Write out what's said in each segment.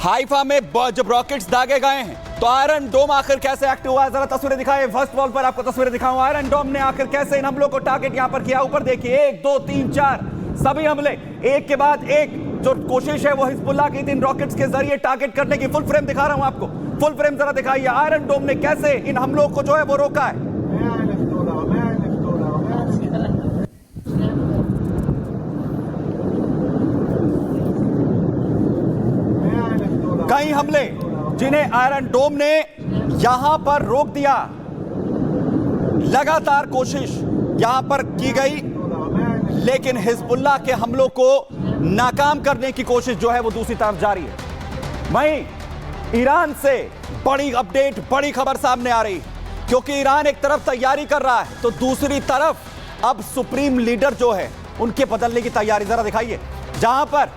Haifa में जब rockets दागे गए हैं तो आयरन डोम आखिर कैसे एक्टिव हुआ है, जरा तस्वीरें दिखाएं। फर्स्ट वॉल पर आपको तस्वीरें दिखाऊं। आयरन डोम ने आखिर कैसे इन हमलों को टारगेट यहां पर किया। ऊपर देखिए 1 2 3 4 सभी हमले एक के बाद एक जो कोशिश है वो हिजबुल्लाह की इन रॉकेट्स के जरिए टारगेट करने की। फुल फ्रेम दिखा रहा हूं आपको, फुल फ्रेम जरा दिखाइए। आयरन डोम ने कैसे इन हमलों को जो है वो रोका है। कई हमले जिन्हें आयरन डोम ने यहां पर रोक दिया। लगातार कोशिश यहां पर की गई, लेकिन हिजबुल्लाह के हमलों को नाकाम करने की कोशिश जो है वो दूसरी तरफ जारी है। वहीं ईरान से बड़ी अपडेट, बड़ी खबर सामने आ रही, क्योंकि ईरान एक तरफ तैयारी कर रहा है तो दूसरी तरफ अब सुप्रीम लीडर जो है उनके बदलने की तैयारी। जरा दिखाइए, जहां पर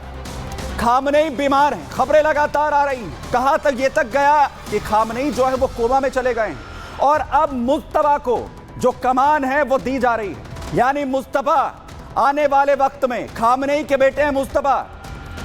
खामनेई बीमार हैं, खबरें लगातार आ रही, कहां तक ये तक गया कि खामनेई जो है वो कोमा में चले गए हैं और अब मुस्तफा को जो कमान है वो दी जा रही है। यानी मुस्तफा आने वाले वक्त में, खामनेई के बेटे हैं मुस्तफा,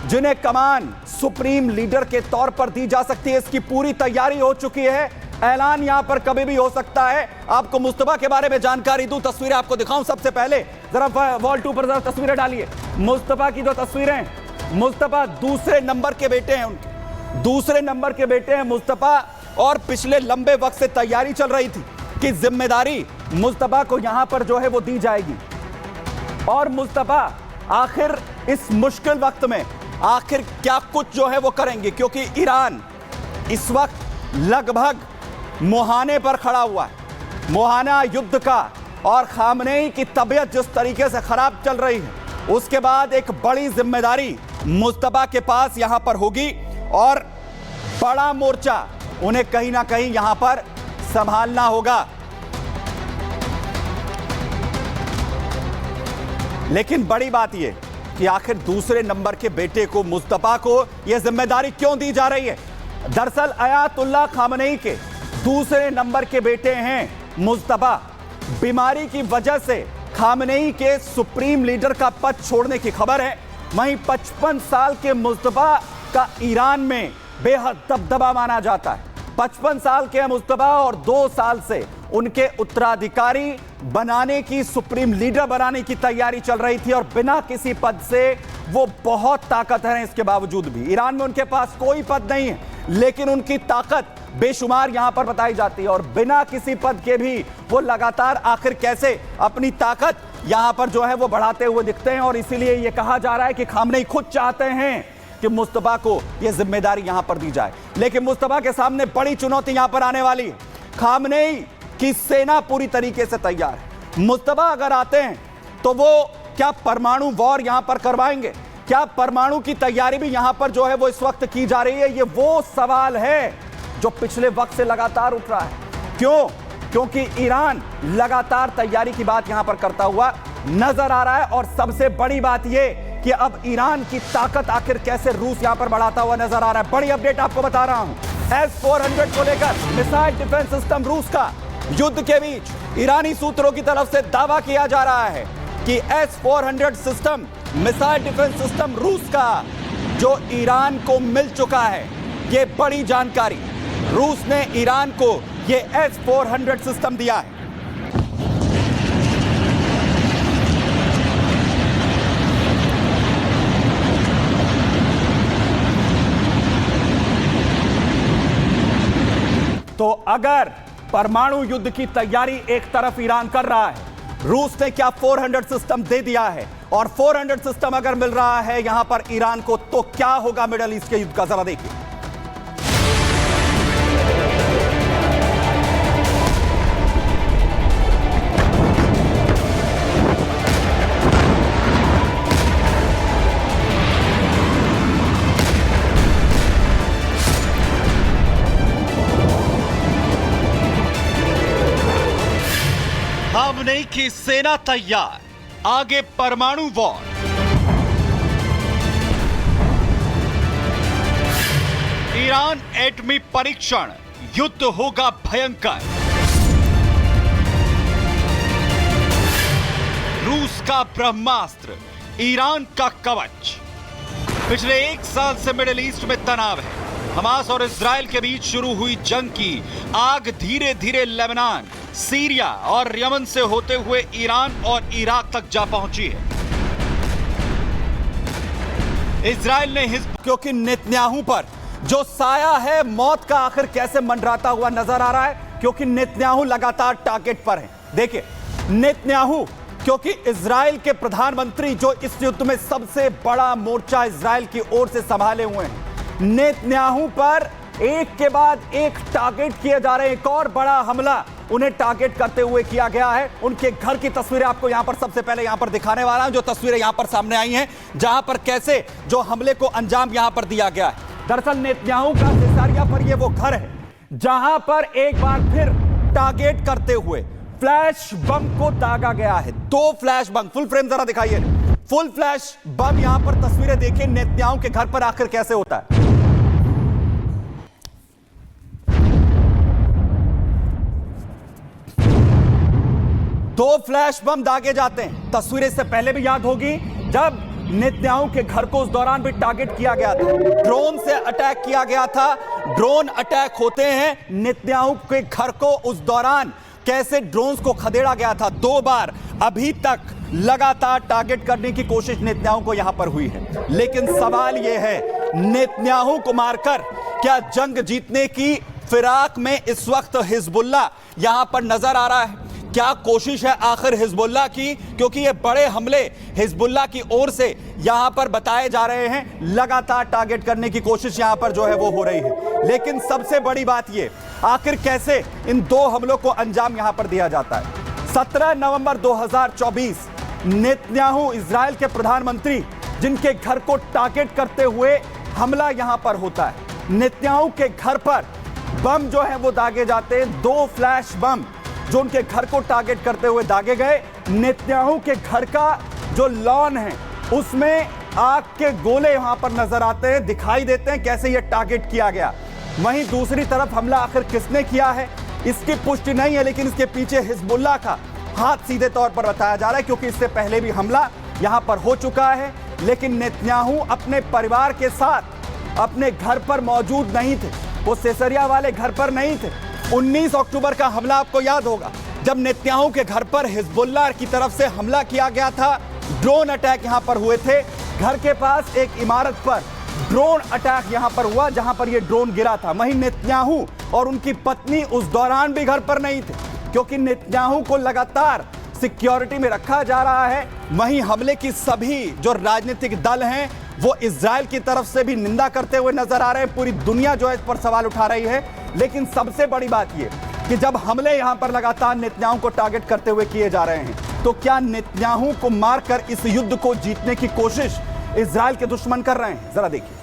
जिन्हें कमान सुप्रीम लीडर के तौर पर दी जा सकती है। इसकी पूरी तैयारी हो चुकी है, ऐलान यहां पर कभी भी हो सकता है। आपको मुस्तफा के बारे में जानकारी दूं, तस्वीरें आपको दिखाऊं। सबसे पहले जरा वॉल 2 पर जरा तस्वीरें डालिए। मुस्तफा की जो तस्वीरें, मुस्तफा दूसरे नंबर के बेटे हैं, उनके दूसरे नंबर के बेटे हैं मुस्तफा। और पिछले लंबे वक्त से तैयारी चल रही थी कि जिम्मेदारी मुस्तफा को यहां पर जो है वो दी जाएगी। और मुस्तफा आखिर इस मुश्किल वक्त में आखिर क्या कुछ जो है वो करेंगे, क्योंकि ईरान इस वक्त लगभग मुहाने पर खड़ा हुआ है, मुहाना युद्ध का। और खामनेई की तबीयत जिस तरीके से खराब चल रही है, उसके बाद एक बड़ी जिम्मेदारी मुस्तफा के पास यहां पर होगी और बड़ा मोर्चा उन्हें कहीं ना कहीं यहां पर संभालना होगा। लेकिन बड़ी बात यह कि आखिर दूसरे नंबर के बेटे को, मुस्तफा को, यह जिम्मेदारी क्यों दी जा रही है। दरअसल आयतुल्लाह खामनेई के दूसरे नंबर के बेटे हैं मुस्तफा। बीमारी की वजह से खामनेई के सुप्रीम लीडर का पद छोड़ने की खबर है। वहीं 55 साल के मुस्तफा का ईरान में बेहद दबदबा माना जाता है। 55 साल के मुस्तफा और 2 साल से उनके उत्तराधिकारी बनाने की, सुप्रीम लीडर बनाने की तैयारी चल रही थी। और बिना किसी पद से वो बहुत ताकतवर हैं। इसके बावजूद भी ईरान में उनके पास कोई पद नहीं है, लेकिन उनकी ताकत बेशुमार यहां पर बताई जाती है। और बिना किसी पद के भी वो लगातार आखिर कैसे अपनी ताकत यहां पर जो है वो बढ़ाते हुए दिखते हैं। और इसीलिए ये कहा जा रहा है कि खामनेई खुद चाहते हैं कि मुस्तफा को यह जिम्मेदारी यहां पर दी जाए। लेकिन मुस्तफा के सामने बड़ी चुनौती यहां पर आने वाली है। खामनेई की सेना पूरी तरीके से तैयार है। मुस्तफा अगर आते हैं तो वो क्या परमाणु वॉर यहां पर करवाएंगे? क्या परमाणु की तैयारी भी यहां पर जो है वो इस वक्त की जा रही है? ये वो सवाल है जो पिछले वक्त से लगातार उठ रहा है। क्यों? क्योंकि ईरान लगातार तैयारी की बात यहां पर करता हुआ नजर आ रहा है। और सबसे बड़ी बात यह कि अब ईरान की ताकत आखिर कैसे रूस यहां पर बढ़ाता हुआ नजर आ रहा है। बड़ी अपडेट आपको बता रहा हूं। S-400 को लेकर मिसाइल डिफेंस सिस्टम रूस का, युद्ध के बीच ईरानी सूत्रों की तरफ से दावा किया जा रहा है कि S-400 system, missile defence system रूस का, जो ईरान को मिल चुका है। यह बड़ी जानकारी, रूस ने ईरान को यह S-400 सिस्टम दिया है। तो अगर परमाणु युद्ध की तैयारी एक तरफ ईरान कर रहा है, रूस ने क्या 400 सिस्टम दे दिया है, और 400 सिस्टम अगर मिल रहा है यहां पर ईरान को, तो क्या होगा मिडल ईस्ट के युद्ध का, जरा देखिए। खामनेई की सेना तैयार, आगे परमाणु वॉर। ईरान एटमी परीक्षण, युद्ध होगा भयंकर। रूस का ब्रह्मास्त्र, ईरान का कवच। पिछले 1 साल से मिडिल ईस्ट में तनाव है। हमास और इजराइल के बीच शुरू हुई जंग की आग धीरे धीरे लेबनान, सीरिया और यमन से होते हुए ईरान और इराक तक जा पहुंची है। इजराइल ने क्योंकि नेतन्याहू पर जो साया है मौत का आखिर कैसे मंडराता हुआ नजर आ रहा है, क्योंकि नेतन्याहू लगातार टारगेट पर है। देखिए नेतन्याहू, क्योंकि इजराइल के प्रधानमंत्री जो इस युद्ध में सबसे बड़ा मोर्चा इजराइल की ओर से संभाले हुए हैं, नेतन्याहू पर एक के बाद एक टारगेट किए जा रहे हैं। एक और बड़ा हमला उन्हें टारगेट करते हुए किया गया है। उनके घर की तस्वीरें आपको यहां पर सबसे पहले यहां पर दिखाने वाला हूं, जो तस्वीरें यहां पर सामने आई हैं, जहां पर कैसे जो हमले को अंजाम यहां पर दिया गया है। दरअसल नेतन्याहू का सिसारिया पर यह वो घर है जहां पर एक बार फिर टारगेट करते हुए फ्लैश बम को दागा गया है। 2 फ्लैश बम, फुल फ्रेम जरा दिखाइए, फुल फ्लैश बम यहां पर तस्वीरें देखिए नेतन्याहू के घर पर आखिर कैसे होता है। दो फ्लैश बम दागे जाते हैं। तस्वीरें इससे पहले भी याद होगी जब नेतन्याहू के घर को उस दौरान भी टारगेट किया गया था, ड्रोन से अटैक किया गया था। ड्रोन अटैक होते हैं, नेतन्याहू के घर को उस दौरान कैसे ड्रोन्स को खदेड़ा गया था 2 बार। अभी तक लगातार टारगेट करने की कोशिश नेतन्याहू को यहां पर हुई है। लेकिन सवाल यह है, नेतन्याहू को मारकर क्या जंग जीतने की फिराक में इस वक्त हिजबुल्लाह यहां पर नजर आ रहा है? क्या कोशिश है आखिर हिजबुल्लाह की? क्योंकि ये बड़े हमले हिजबुल्लाह की ओर से यहां पर बताए जा रहे हैं। लगातार टारगेट करने की कोशिश यहां पर जो है वो हो रही है। लेकिन सबसे बड़ी बात ये, आखिर कैसे इन 2 हमलों को अंजाम यहां पर दिया जाता है। 17 नवंबर 2024 नेतन्याहू इजराइल के प्रधानमंत्री, जिनके घर को टारगेट करते हुए हमला यहां पर होता है। नेतन्याहू के घर पर बम जो है वो दागे जाते हैं। 2 फ्लैश बम जो उनके घर को टारगेट करते हुए दागे गए। नेतन्याहू के घर का जो लॉन है उसमें आग के गोले वहां पर नजर आते हैं, दिखाई देते हैं कैसे यह टारगेट किया गया। वहीं दूसरी तरफ हमला आखिर किसने किया है इसकी पुष्टि नहीं है, लेकिन इसके पीछे हिजबुल्लाह का हाथ सीधे तौर पर बताया जा रहा है, क्योंकि इससे पहले भी हमला यहां पर हो चुका है। लेकिन नेतन्याहू अपने परिवार के साथ अपने घर पर मौजूद नहीं थे, वो सेसरिया वाले घर पर नहीं थे। 19 अक्टूबर का हमला आपको याद होगा, जब नेतन्याहू के घर पर हिजबुल्लाह की तरफ से हमला किया गया था। ड्रोन अटैक यहां पर हुए थे। घर के पास एक इमारत पर ड्रोन अटैक यहां पर हुआ, जहां पर यह ड्रोन गिरा था। वहीं नेतन्याहू और उनकी पत्नी उस दौरान भी घर पर नहीं थे, क्योंकि नेतन्याहू को लगातार सिक्योरिटी में रखा जा रहा है। वहीं हमले की सभी जो राजनीतिक दल हैं वो इजराइल की तरफ से भी निंदा करते हुए नजर आ रहे हैं। पूरी दुनिया जो है इस पर सवाल उठा रही है। लेकिन सबसे बड़ी बात यह कि जब हमले यहां पर लगातार नेतन्याहू को टारगेट करते हुए किए जा रहे हैं, तो क्या नेतन्याहू को मारकर इस युद्ध को जीतने की कोशिश इजराइल के दुश्मन कर रहे हैं? जरा देखिए।